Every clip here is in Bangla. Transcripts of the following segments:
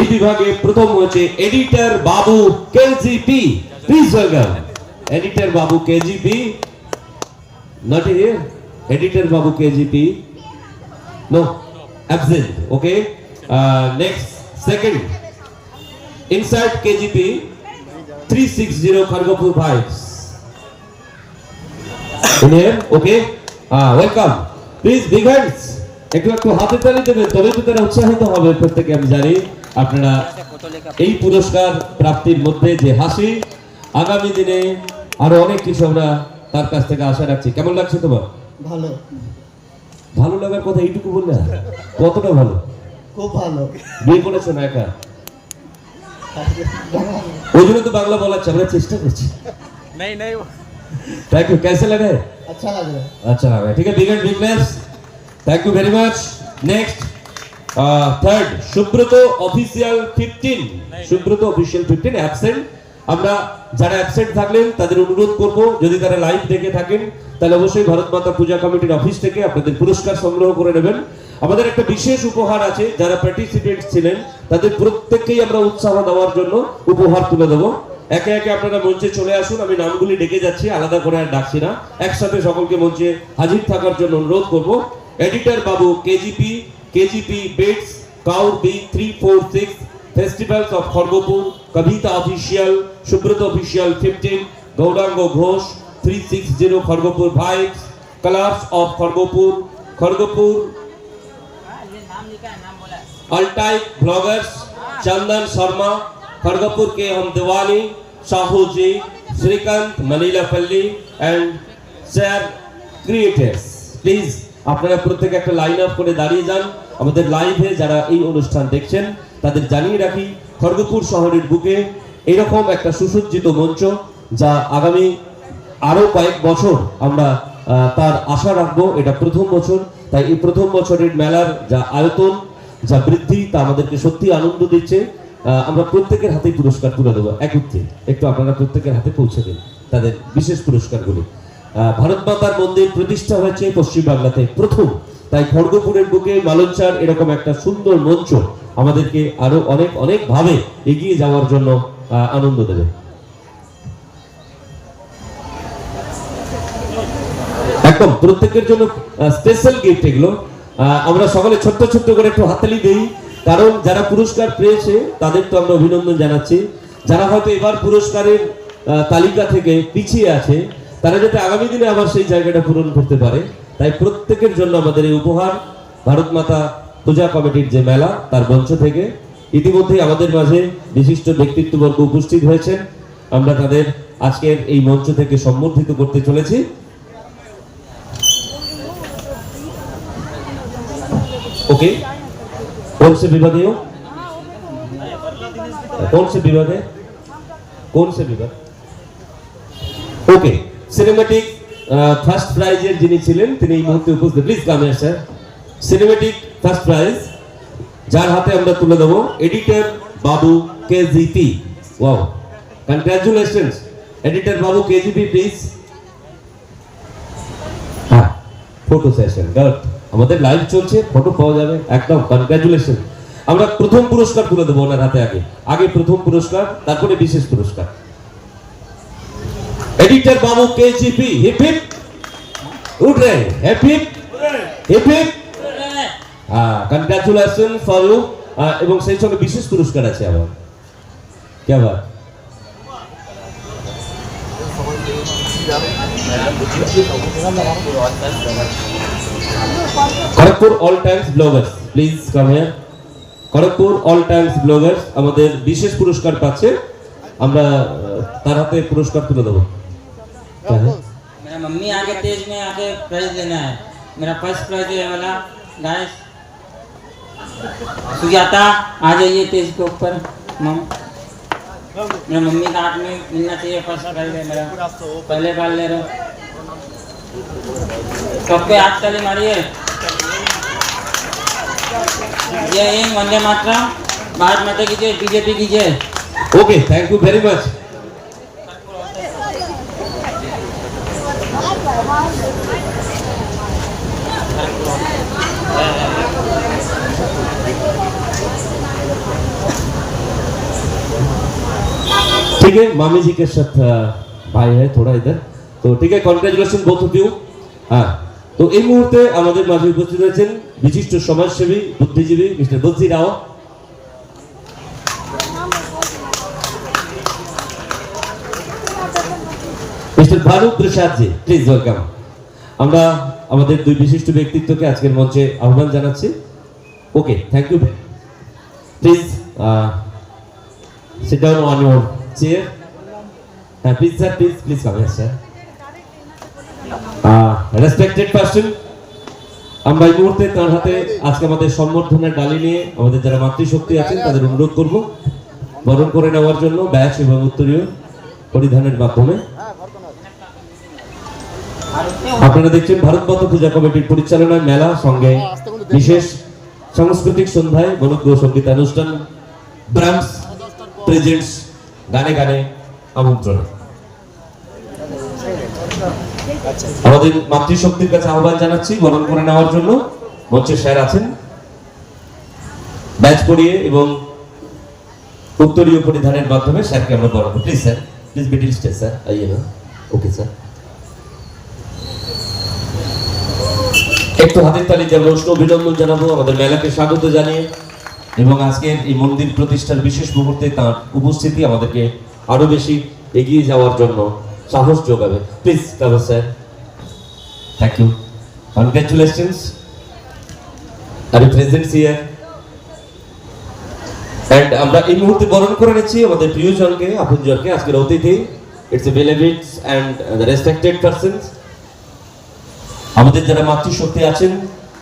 এই বিভাগে প্রথম হচ্ছে editor Babu KGP. Please welcome editor Babu KGP. Not here editor Babu KGP, no, absent. Okay, next second insert KGP 360 Khargopur vibes in here. Okay, welcome. Please big hands. একটু হাতে তালি দেবেন, তবে তো তারা উৎসাহিত হবে। প্রত্যেকে আমি জানি আপনারা এই পুরস্কার প্রাপ্তির মধ্যে যে হাসি, আগামী দিনে আরো অনেক কিছু আমরা তার কাছ থেকে আশা রাখছি। কেমন লাগছে তোমার? ভালো। ভালো লাগার কথা এইটুকু বললে কতটা ভালো? খুব ভালো। বিয়ে করেছো না একা? ওই জন্য তো বাংলা বলাচ্ছে, আমরা চেষ্টা করছি। Thank you. कैसे लगे? अच्छा लग रहा है। अच्छा लग रहा है, ठीक है। Big and big claps, thank you very much. Next third Subrata official 15। Subrata official 15 absent. আমরা যারা অ্যাবসেন্ট থাকলেন তাদের অনুরোধ করব, যদি তারা লাইভ দেখে থাকেন তাহলে অবশ্যই ভারত মাতা পূজা কমিটির অফিস থেকে আপনাদের পুরস্কার সংগ্রহ করে নেবেন। আমাদের একটা বিশেষ উপহার আছে, যারা পার্টিসিপেন্ট ছিলেন তাদের প্রত্যেককেই আমরা উৎসাহ দেওয়ার জন্য উপহার তুলে দেবো। একে একে আপনারা মঞ্চে চলে আসুন, আমি নামগুলি ডেকে যাচ্ছি, আলাদা করে আর ডাকছি না। একসাথে সকলকে মঞ্চে হাজির থাকার জন্য অনুরোধ করব। Editor Babu KGP, KGP bets, কাউর B 346, Festivals of Khargopur, Kavita Official, Subhrata Official 15, Gaurango Ghosh 360 Khargopur Vibes, Colors of Khargopur, Khargopur Altai Vloggers, Chandan Sharma, Khargopur ke Hum Diwali, Shahu Ji, Srikant, Manila Palli and Share Creators. Please আপনারা প্রত্যেকে একটা লাইন আপ করে দাঁড়িয়ে যান। আমাদের লাইভে যারা এই অনুষ্ঠান দেখছেন তাদের জানিয়ে রাখি, খড়গপুর শহরের বুকে এরকম একটা সুসজ্জিত মঞ্চ, যা আগামী আরো কয়েক বছর আমরা তার আশা রাখবো। এটা প্রথম বছর, তাই এই প্রথম বছরের মেলার যা আয়তন, যা বৃদ্ধি, তা আমাদেরকে সত্যি আনন্দ দিচ্ছে। আমরা প্রত্যেকের হাতেই পুরস্কার তুলে দেবো একত্রে। একটু আপনারা প্রত্যেকের হাতে পৌঁছে দিন তাদের বিশেষ পুরস্কারগুলি। ভারত মাতার মন্দির প্রতিষ্ঠা হয়েছে পশ্চিমবাংলাতে প্রথম, তাই খড়গপুরের বুকে মালঞ্চার এরকম একটা সুন্দর মঞ্চ আমাদেরকে আরো অনেক অনেক ভাবে এগিয়ে যাওয়ার জন্য আনন্দ দেবে। একদম প্রত্যেকের জন্য স্পেশাল গিফট এগুলো। আমরা সকলে ছোট্ট ছোট্ট করে একটু হাততালি দেই, কারণ যারা পুরস্কার পেয়েছে তাদের তো আমরা অভিনন্দন জানাচ্ছি। যারা হয়তো এবার পুরস্কারের তালিকা থেকে পিছিয়ে আছে, তারা যাতে আগামী দিনে আবার সেই জায়গাটা পূরণ করতে পারে, তাই প্রত্যেকের জন্য আমাদের এই উপহার ভারত মাতা পূজা কমিটির যে মেলা তার মঞ্চ থেকে। ইতিমধ্যে আমাদের মাঝে বিশিষ্ট ব্যক্তিত্ববর্গ উপস্থিত হয়েছেন, আমরা তাদের আজকের এই মঞ্চ থেকে সম্বর্ধিত করতে চলেছি। ওকে, कौन से विभाग है? कौन से विभाग है? कौन से विभाग? ओके, সিনেম্যাটিক ফার্স্ট প্রাইজের যিনি ছিলেন তিনি এই মুহূর্তে উপস্থিত। Please come here sir. Cinematic first prize যার হাতে আমরা তুলে দেবো, editor Babu KGP. Wow, congratulations editor Babu KGP. Please, হ্যাঁ, ফটো সেশন। গুড, আমাদের লাইভ চলছে, ফটো পাওয়া যাবে একদম। কনগ্রাচুলেশন। আমরা প্রথম পুরস্কার তুলে দেবো ওনার হাতে। আগে প্রথম পুরস্কার, তারপরে বিশেষ পুরস্কার। Editor babu KGP, hip hip उठ रहे, hip hip hip hip. Congratulation for you. এবং সেই সঙ্গে বিশেষ পুরস্কার আছে আবার। क्या बात? Kharagpur all times bloggers, please come here. Kharagpur all times bloggers আমাদের বিশেষ পুরস্কার পাচ্ছে, আমরা তার হাতে পুরস্কার তুলে দেবো। मेरा मम्मी आगे तेज में आके प्राइज लेना है। मेरा फर्स्ट प्राइज है वाला गाइस। सुजाता आ जाइए तेज के ऊपर। मेरा मम्मी का हाथ में मिलना चाहिए फर्स्ट प्राइज है मेरा, पहले बार ले रहा हूँ। सबके हाथ ताली मारिए। जय हिंद, वंदे मातरम, भारत माता की जय, बीजेपी की जय। Okay, thank you very much. ठीक है, मामी जी के साथ भाई है थोड़ा इधर, तो ठीक है, কনগ্রাচুলেশন both of you। হ্যাঁ, তো এই মুহূর্তে আমাদের মাঝে উপস্থিত আছেন বিশিষ্ট সমাজসেবী বুদ্ধিজীবী mister Badri Rao. Mister Bhanu Prasad ji, please welcome. আমরা আমাদের দুই বিশিষ্ট ব্যক্তিত্বকে আজকের মঞ্চে আহ্বান জানাচ্ছি। Okay, thank you. Please sit down on your chair. Please sir, please come here sir. Respected person, আমরা এই মুহূর্তে তার হাতে আজকে আমাদের সম্বর্ধনার ডালি নিয়ে আমাদের যারা মাতৃশক্তি আছেন তাদের অনুরোধ করব বরণ করে নেওয়ার জন্য ব্যাচ এবং উত্তরীয় পরিধানের মাধ্যমে। আপনারা দেখছেন ভারত মাতা পূজা কমিটির পরিচালনায় মেলা সঙ্গে বিশেষ সাংস্কৃতিক সন্ধ্যায় মনোজ্ঞ সঙ্গীতানুষ্ঠান ব্রাহ্মস প্রেজেন্টস গানে গানে আমন্ত্রণ। আমাদের মাতৃশক্তির কাছে আহ্বান জানাচ্ছি বরণ করে নেওয়ার জন্য। মঞ্চে স্যার আছেন, ব্যাচ পরিয়ে এবং উত্তরীয় পরিধানের মাধ্যমে স্যারকে আমরা বরণ করি। Please sir, please middle stage sir, আইয়ে না। ওকে স্যার, একটু হাতের তালি দিয়ে উষ্ণ অভিনন্দন জানাবো আমাদের মেলাকে স্বাগত জানিয়ে এবং আজকের এই মন্দির প্রতিষ্ঠার বিশেষ মুহূর্তে তার উপস্থিতি আমাদেরকে আরো বেশি এগিয়ে যাওয়ার জন্য সাহস যোগাবে। Please come sir, thank you, congratulations, আর প্রেজেন্টস হিয়ার। এন্ড আমরা এই মুহূর্তে বরণ করে নিচ্ছি আমাদের প্রিয়জনকে, আপনজনকে, আজকের অতিথি। It's a beloved and the respected persons. আমাদের যারা মাতৃশক্তি আছেন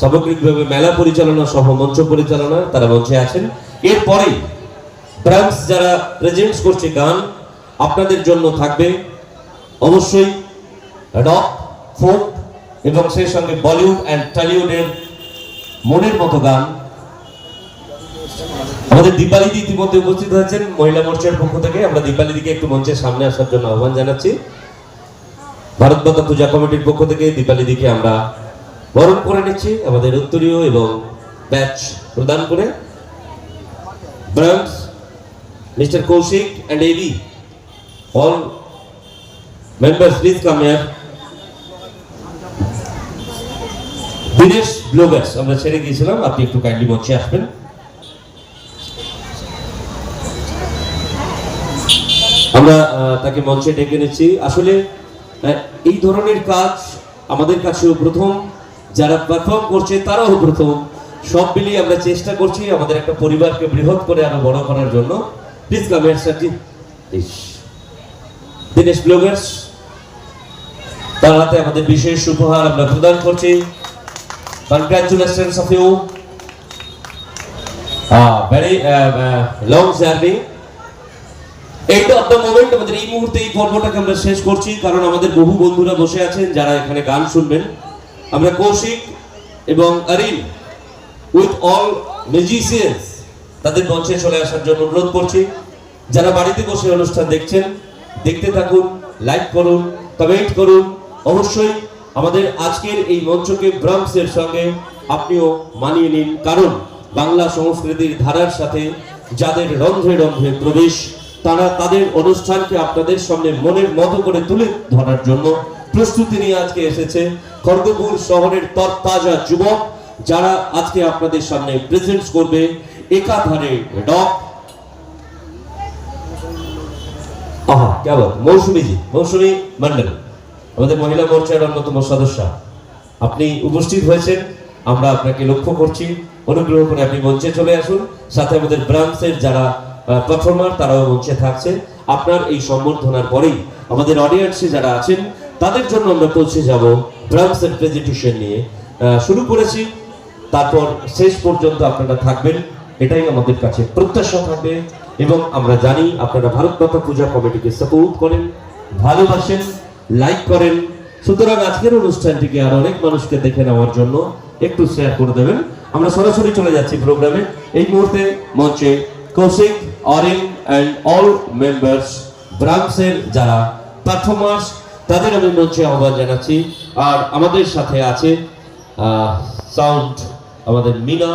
সামগ্রিকভাবে মেলা পরিচালনা সহ মঞ্চ পরিচালনা, তারা মঞ্চে আছেন। এরপরে ব্রাহ্মস যারা প্রেজেন্টস করছে গান, আপনাদের জন্য থাকবে অবশ্যই রক, ফোক এবং সেই সঙ্গে বলিউড অ্যান্ড টলিউডের মনের মতো গান। আমাদের দীপালিদি ইতিমধ্যে উপস্থিত হয়েছেন মহিলা মোর্চার পক্ষ থেকে। আমরা দীপালিদিকে একটু মঞ্চের সামনে আসার জন্য আহ্বান জানাচ্ছি। ভারত মাতা পূজা কমিটির পক্ষ থেকে দীপালিদিকে আমরা বরণ করে নিচ্ছি আমাদের উত্তরীয় এবং ব্যাচ প্রদান করে। Brahmos, mister Kaushik and AV, all members please come here. Dinesh bloggers আমরা ছেড়ে গিয়েছিলাম, আপনি একটু কাইন্ডলি মঞ্চে আসবেন। আমরা তাকে মঞ্চে ডেকে নিচ্ছি। আসলে এই ধরনের কাজ আমাদের কাছেও প্রথম, যারা পারফর্ম করছে তারাও প্রথম। সব মিলিয়ে আমরা চেষ্টা করছি আমাদের একটা পরিবারকে বৃহৎ করে আরো বড় করার জন্য। Please come here sir ji. Dinesh bloggers, তার হাতে আমাদের বিশেষ উপহার আমরা প্রদান করছি। Congratulations of you, very long journey. And of the moment, আমাদের এই মুহূর্তে এই পর্বটাকে আমরা শেষ করছি, কারণ আমাদের বহু বন্ধুরা বসে আছেন যারা এখানে গান শুনবেন। আমরা কৌশিক এবং অরিন উইথ অল মিউজিশিয়ানস তাদের মঞ্চে চলে আসার জন্য অনুরোধ করছি। যারা বাড়িতে বসে অনুষ্ঠান দেখছেন, দেখতে থাকুন, লাইক করুন, কমেন্ট করুন। অবশ্যই আমাদের আজকের এই মঞ্চকে ব্রাহ্মসের সঙ্গে আপনিও মানিয়ে নিন, কারণ বাংলা সংস্কৃতির ধারার সাথে যাদের রন্ধ্রে রন্ধ্রে প্রবেশ, তারা তাদের অনুষ্ঠানকে আপনাদের সামনে মনের মতো করে তুলে ধরার জন্য প্রস্তুতি নিয়ে আজকে এসেছে। খড়গপুর শহরের তরতাজা যুবক যারা আজকে আপনাদের সামনে প্রেজেন্টস করবে একাধারে রক, মৌসুমী মন্ডল, আমাদের মহিলা মোর্চার অন্যতম সদস্য। আপনি উপস্থিত হয়েছেন, আমরা আপনাকে লক্ষ্য করছি। অনুগ্রহ করে আপনি মঞ্চে চলে আসুন। সাথে আমাদের ব্রাহ্মসের যারা পারফর্মার তারাও মঞ্চে থাকছে। আপনার এই সম্বর্ধনার পরেই আমাদের অডিয়েন্সে যারা আছেন তাদের জন্য আমরা পৌঁছে যাব ব্রাহ্মসের প্রেজেন্টেশন নিয়ে। শুরু করেছি, তারপর শেষ পর্যন্ত আপনারা থাকবেন, এটাই আমাদের কাছে প্রত্যাশা থাকবে। এবং আমরা জানি আপনারা ভারত মাতা পূজা কমিটিকে সাপোর্ট করেন, ভালোবাসেন, লাইক করেন। সুতরাং আজকের অনুষ্ঠানটিকে আর অনেক মানুষকে দেখে নেওয়ার জন্য একটু শেয়ার করে দেবেন। আমরা সরাসরি চলে যাচ্ছি প্রোগ্রামে। এই মুহূর্তে মঞ্চে Kaushik, Arin and all members ব্রাহ্মসের যারা পারফর্মার্স তাদের আমি মঞ্চে আহ্বান জানাচ্ছি। আর আমাদের সাথে আছে সাউন্ড আমাদের মিনা,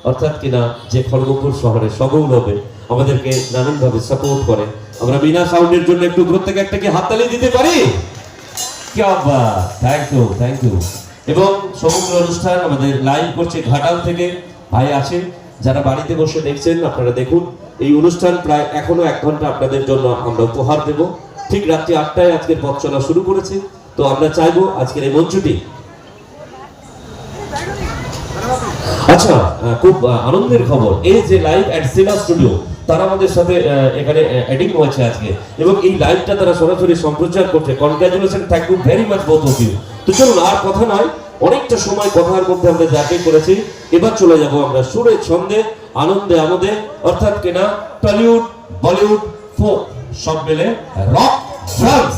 অর্থাৎ কিনা যে খড়গপুর শহরে সগৌরবে আমাদেরকে নানানভাবে সাপোর্ট করে। আমরা বিনা সাউন্ডের জন্য একটু প্রত্যেকে একটা কি হাততালি দিতে পারি? কি বাত, থ্যাংক ইউ। এবং সমগ্র অনুষ্ঠান আমাদের লাইভ করছে ঘাটাল থেকে ভাই আছে, যারা বাড়িতে বসে দেখছেন আপনারা দেখুন। এই অনুষ্ঠান প্রায় এখনো 1 ঘন্টা আপনাদের জন্য আমরা উপহার দেব। ঠিক রাত্রি 8টায় আজকের পথ চলা শুরু করেছে। তো আমরা চাইবো আজকের এই মঞ্চটি, আচ্ছা খুব আনন্দের খবর, এই যে লাইভ অ্যাট সিলা স্টুডিও তারা আমাদের সাথে এখানে এডিং হয়েছে আজকে, এবং এই লাইভটা তারা সরাসরি সম্প্রচার করছে। Congratulation, thank you very much both of you. তো চলুন আর কথা নয়, অনেকটা সময় কথার মধ্যে আমরা যাকে করেছি, এবার চলে যাব আমরা সুরে ছন্দে আনন্দে আমোদে, অর্থাৎ কিনা টলিউড বলিউড ফোক সব মিলে রক ডান্স।